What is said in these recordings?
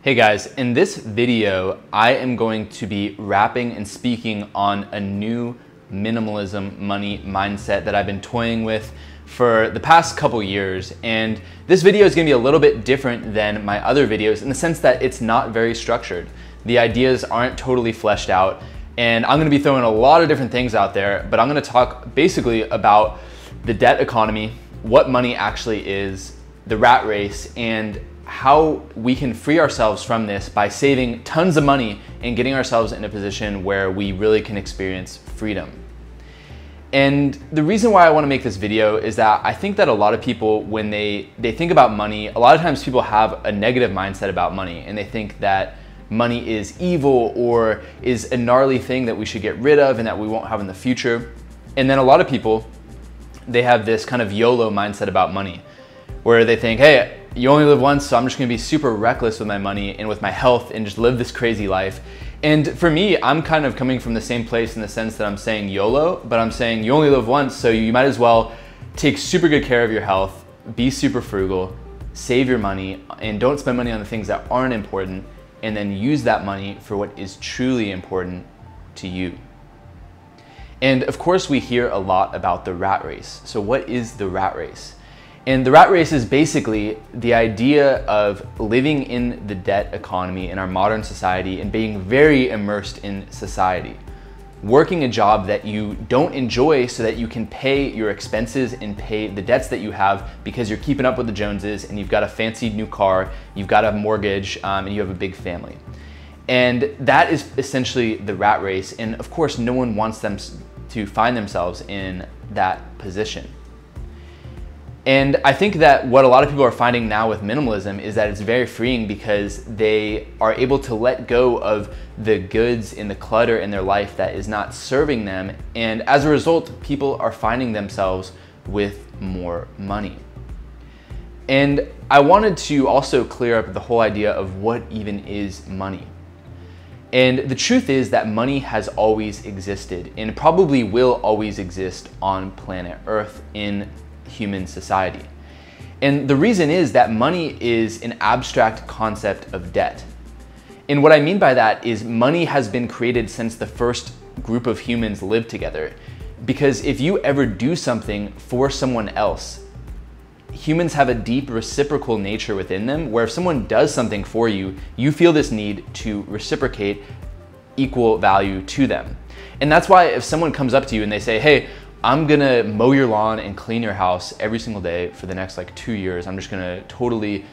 Hey guys, in this video, I am going to be rapping and speaking on a new minimalism money mindset that I've been toying with for the past couple years. And this video is gonna be a little bit different than my other videos in the sense that it's not very structured. The ideas aren't totally fleshed out, and I'm gonna be throwing a lot of different things out there, but I'm gonna talk basically about the debt economy, what money actually is, the rat race, and how we can free ourselves from this by saving tons of money and getting ourselves in a position where we really can experience freedom. And the reason why I want to make this video is that I think that a lot of people, when they think about money, a lot of times people have a negative mindset about money, and they think that money is evil or is a gnarly thing that we should get rid of and that we won't have in the future. And then a lot of people, they have this kind of YOLO mindset about money, where they think, hey, you only live once, so I'm just gonna be super reckless with my money and with my health and just live this crazy life. And for me, I'm kind of coming from the same place in the sense that I'm saying YOLO, but I'm saying you only live once, so you might as well take super good care of your health, be super frugal, save your money, and don't spend money on the things that aren't important, and then use that money for what is truly important to you. And of course, we hear a lot about the rat race. So what is the rat race? And the rat race is basically the idea of living in the debt economy in our modern society and being very immersed in society. Working a job that you don't enjoy so that you can pay your expenses and pay the debts that you have because you're keeping up with the Joneses and you've got a fancy new car, you've got a mortgage, and you have a big family. And that is essentially the rat race. And of course, no one wants them to find themselves in that position. And I think that what a lot of people are finding now with minimalism is that it's very freeing because they are able to let go of the goods and the clutter in their life that is not serving them. And as a result, people are finding themselves with more money. And I wanted to also clear up the whole idea of what even is money. And the truth is that money has always existed and probably will always exist on planet Earth in human society. And the reason is that money is an abstract concept of debt. And what I mean by that is money has been created since the first group of humans lived together. Because if you ever do something for someone else, humans have a deep reciprocal nature within them where if someone does something for you, you feel this need to reciprocate equal value to them. And that's why if someone comes up to you and they say, hey, I'm gonna mow your lawn and clean your house every single day for the next 2 years. I'm just gonna totally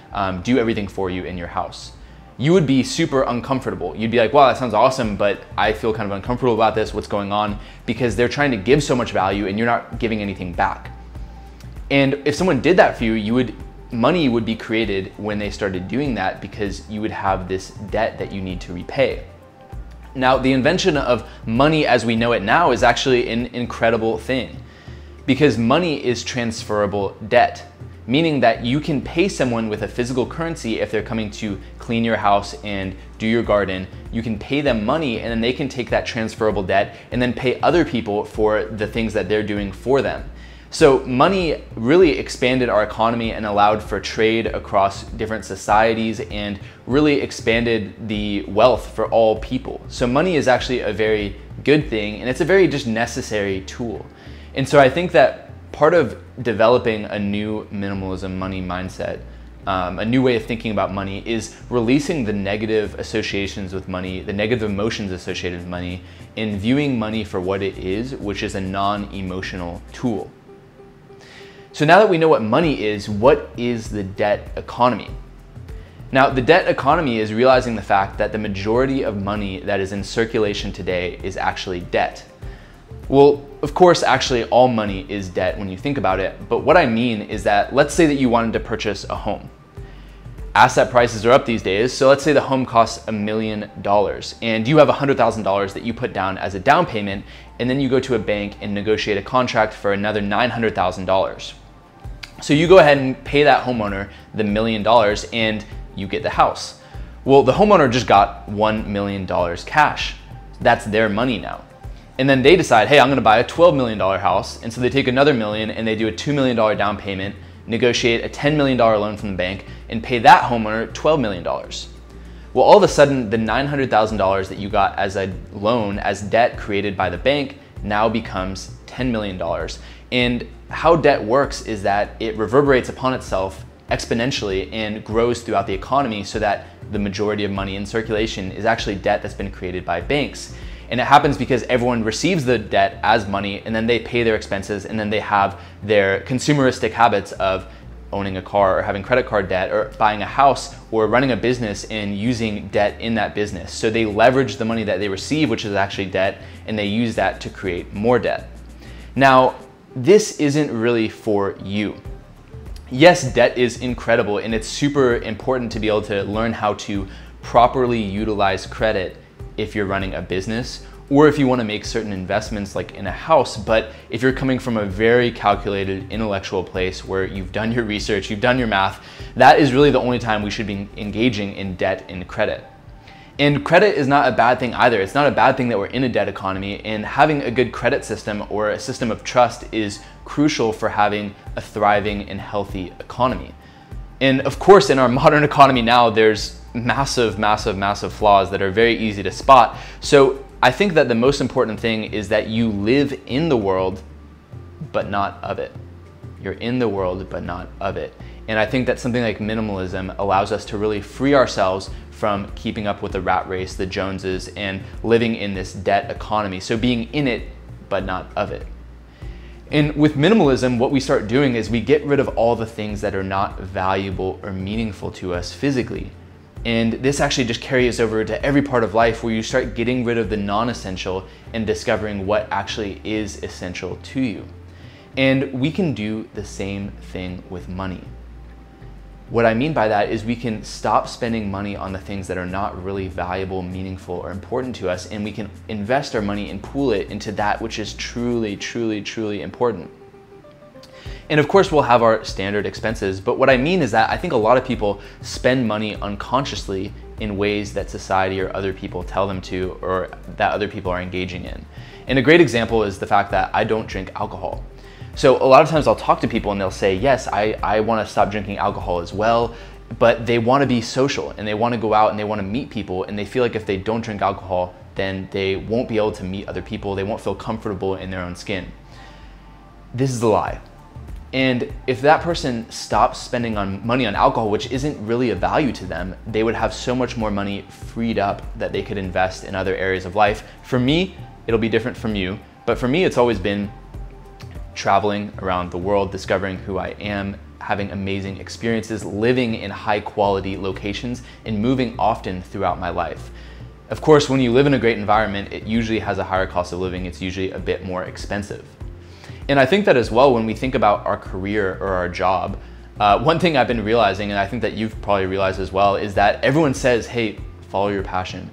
do everything for you in your house. You would be super uncomfortable. You'd be like, wow, that sounds awesome, but I feel kind of uncomfortable about this. What's going on? Because they're trying to give so much value and you're not giving anything back. And if someone did that for you, money would be created when they started doing that because you would have this debt that you need to repay. Now, the invention of money as we know it now is actually an incredible thing because money is transferable debt, meaning that you can pay someone with a physical currency if they're coming to clean your house and do your garden. You can pay them money and then they can take that transferable debt and then pay other people for the things that they're doing for them. So money really expanded our economy and allowed for trade across different societies and really expanded the wealth for all people. So money is actually a very good thing and it's a very just necessary tool. And so I think that part of developing a new minimalism money mindset, a new way of thinking about money is releasing the negative associations with money, the negative emotions associated with money, and viewing money for what it is, which is a non-emotional tool. So now that we know what money is, what is the debt economy? Now, the debt economy is realizing the fact that the majority of money that is in circulation today is actually debt. Well, of course, actually all money is debt when you think about it, but what I mean is that let's say that you wanted to purchase a home. Asset prices are up these days, so let's say the home costs $1 million and you have $100,000 that you put down as a down payment, and then you go to a bank and negotiate a contract for another $900,000. So you go ahead and pay that homeowner the $1 million and you get the house. Well, the homeowner just got $1 million cash. That's their money now. And then they decide, hey, I'm gonna buy a $12 million house. And so they take another million and they do a $2 million down payment, negotiate a $10 million loan from the bank, and pay that homeowner $12 million. Well, all of a sudden, the $900,000 that you got as a loan, as debt created by the bank, now becomes $10 million. And how debt works is that it reverberates upon itself exponentially and grows throughout the economy, so that the majority of money in circulation is actually debt that's been created by banks. And it happens because everyone receives the debt as money, and then they pay their expenses, and then they have their consumeristic habits of owning a car or having credit card debt or buying a house or running a business and using debt in that business. So they leverage the money that they receive, which is actually debt, and they use that to create more debt. Now, this isn't really for you. Yes, debt is incredible, and it's super important to be able to learn how to properly utilize credit if you're running a business, or if you want to make certain investments like in a house. But if you're coming from a very calculated intellectual place where you've done your research, you've done your math, that is really the only time we should be engaging in debt and credit. And credit is not a bad thing either. It's not a bad thing that we're in a debt economy, and having a good credit system or a system of trust is crucial for having a thriving and healthy economy. And of course, in our modern economy now, there's massive flaws that are very easy to spot. So I think that the most important thing is that you live in the world, but not of it. You're in the world, but not of it. And I think that something like minimalism allows us to really free ourselves from keeping up with the rat race, the Joneses, and living in this debt economy. So being in it, but not of it. And with minimalism, what we start doing is we get rid of all the things that are not valuable or meaningful to us physically. And this actually just carries over to every part of life, where you start getting rid of the non-essential and discovering what actually is essential to you. And we can do the same thing with money. What I mean by that is we can stop spending money on the things that are not really valuable, meaningful, or important to us, and we can invest our money and pool it into that which is truly, truly, truly important. And of course, we'll have our standard expenses, but what I mean is that I think a lot of people spend money unconsciously in ways that society or other people tell them to, or that other people are engaging in. And a great example is the fact that I don't drink alcohol. So a lot of times I'll talk to people and they'll say, yes, I want to stop drinking alcohol as well, but they want to be social and they want to go out and they want to meet people, and they feel like if they don't drink alcohol, then they won't be able to meet other people. They won't feel comfortable in their own skin. This is a lie. And if that person stops spending money on alcohol, which isn't really a value to them, they would have so much more money freed up that they could invest in other areas of life. For me, it'll be different from you, but for me, it's always been traveling around the world, discovering who I am, having amazing experiences, living in high quality locations, and moving often throughout my life. Of course, when you live in a great environment, it usually has a higher cost of living. It's usually a bit more expensive. And I think that as well, when we think about our career or our job, one thing I've been realizing, and I think that you've probably realized as well, is that everyone says, hey, follow your passion,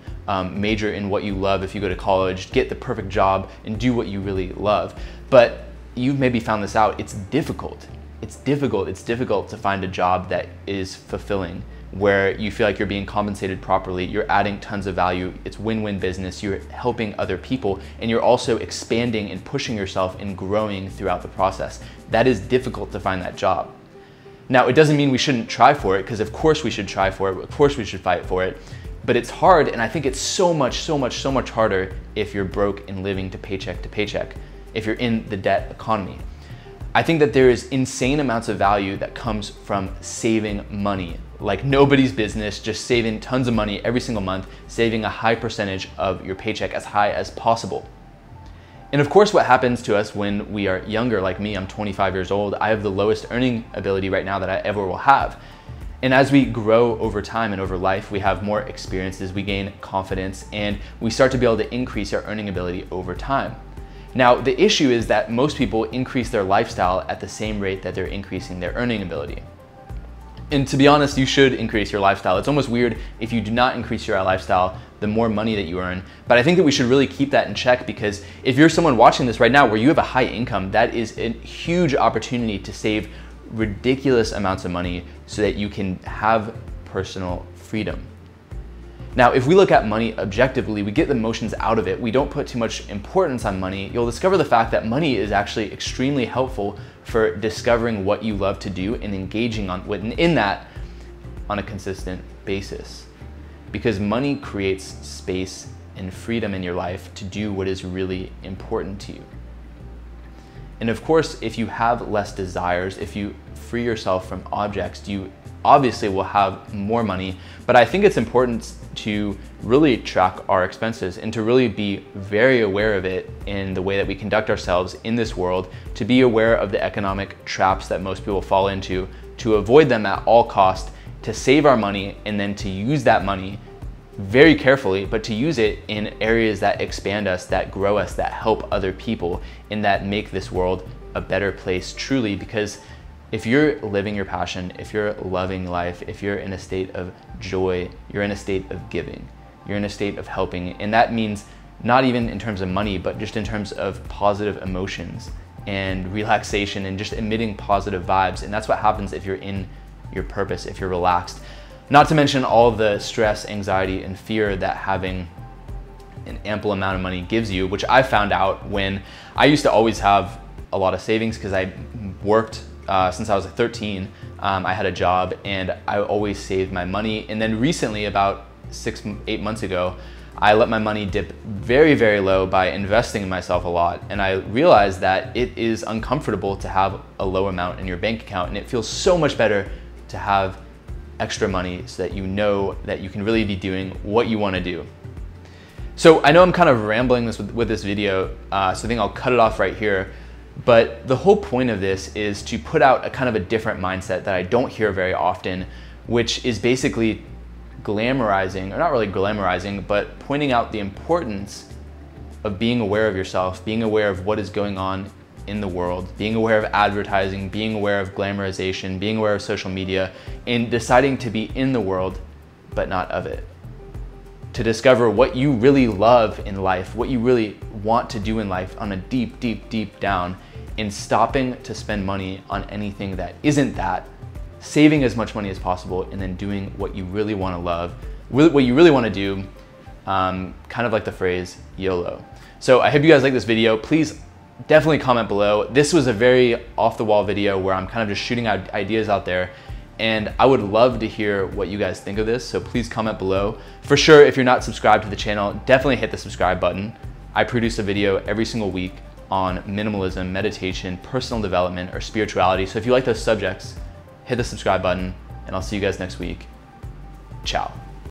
major in what you love if you go to college, get the perfect job, and do what you really love. But you've maybe found this out, it's difficult. It's difficult to find a job that is fulfilling, where you feel like you're being compensated properly, you're adding tons of value, it's win-win business, you're helping other people, and you're also expanding and pushing yourself and growing throughout the process. That is difficult to find that job. Now, it doesn't mean we shouldn't try for it, because of course we should try for it, of course we should fight for it, but it's hard, and I think it's so much harder if you're broke and living to paycheck, if you're in the debt economy. I think that there is insane amounts of value that comes from saving money, like nobody's business, just saving tons of money every single month, saving a high percentage of your paycheck, as high as possible. And of course, what happens to us when we are younger, like me, I'm 25 years old, I have the lowest earning ability right now that I ever will have. And as we grow over time and over life, we have more experiences, we gain confidence, and we start to be able to increase our earning ability over time. Now, the issue is that most people increase their lifestyle at the same rate that they're increasing their earning ability. And to be honest, you should increase your lifestyle. It's almost weird if you do not increase your lifestyle, the more money that you earn. But I think that we should really keep that in check, because if you're someone watching this right now where you have a high income, that is a huge opportunity to save ridiculous amounts of money so that you can have personal freedom. Now, if we look at money objectively, we get the emotions out of it, we don't put too much importance on money, you'll discover the fact that money is actually extremely helpful for discovering what you love to do and engaging in that on a consistent basis. because money creates space and freedom in your life to do what is really important to you. And of course, if you have less desires, if you free yourself from objects, you obviously will have more money. But I think it's important to really track our expenses and to really be very aware of it in the way that we conduct ourselves in this world, to be aware of the economic traps that most people fall into, to avoid them at all costs, to save our money, and then to use that money very carefully, but to use it in areas that expand us, that grow us, that help other people, and that make this world a better place truly. Because if you're living your passion, if you're loving life, if you're in a state of joy, you're in a state of giving, you're in a state of helping. And that means not even in terms of money, but just in terms of positive emotions and relaxation and just emitting positive vibes. And that's what happens if you're in your purpose, if you're relaxed. Not to mention all the stress, anxiety, and fear that having an ample amount of money gives you, which I found out when I used to always have a lot of savings because I worked since I was 13. I had a job and I always saved my money. And then recently, about 6-8 months ago, I let my money dip very, very low by investing in myself a lot. And I realized that it is uncomfortable to have a low amount in your bank account, and it feels so much better to have extra money so that you know that you can really be doing what you want to do. So I know I'm kind of rambling with this video, so I think I'll cut it off right here. But the whole point of this is to put out a kind of a different mindset that I don't hear very often, which is basically glamorizing, or not really glamorizing, but pointing out the importance of being aware of yourself, being aware of what is going on in the world, being aware of advertising, being aware of glamorization, being aware of social media, and deciding to be in the world, but not of it. To discover what you really love in life, what you really want to do in life on a deep, deep, deep down, and stopping to spend money on anything that isn't that, saving as much money as possible, and then doing what you really want to love, what you really want to do, kind of like the phrase YOLO. So I hope you guys like this video. Please definitely comment below. This was a very off-the-wall video where I'm kind of just shooting out ideas out there, and I would love to hear what you guys think of this, so please comment below. For sure, if you're not subscribed to the channel, definitely hit the subscribe button. I produce a video every single week on minimalism, meditation, personal development, or spirituality. So if you like those subjects, hit the subscribe button, and I'll see you guys next week. Ciao.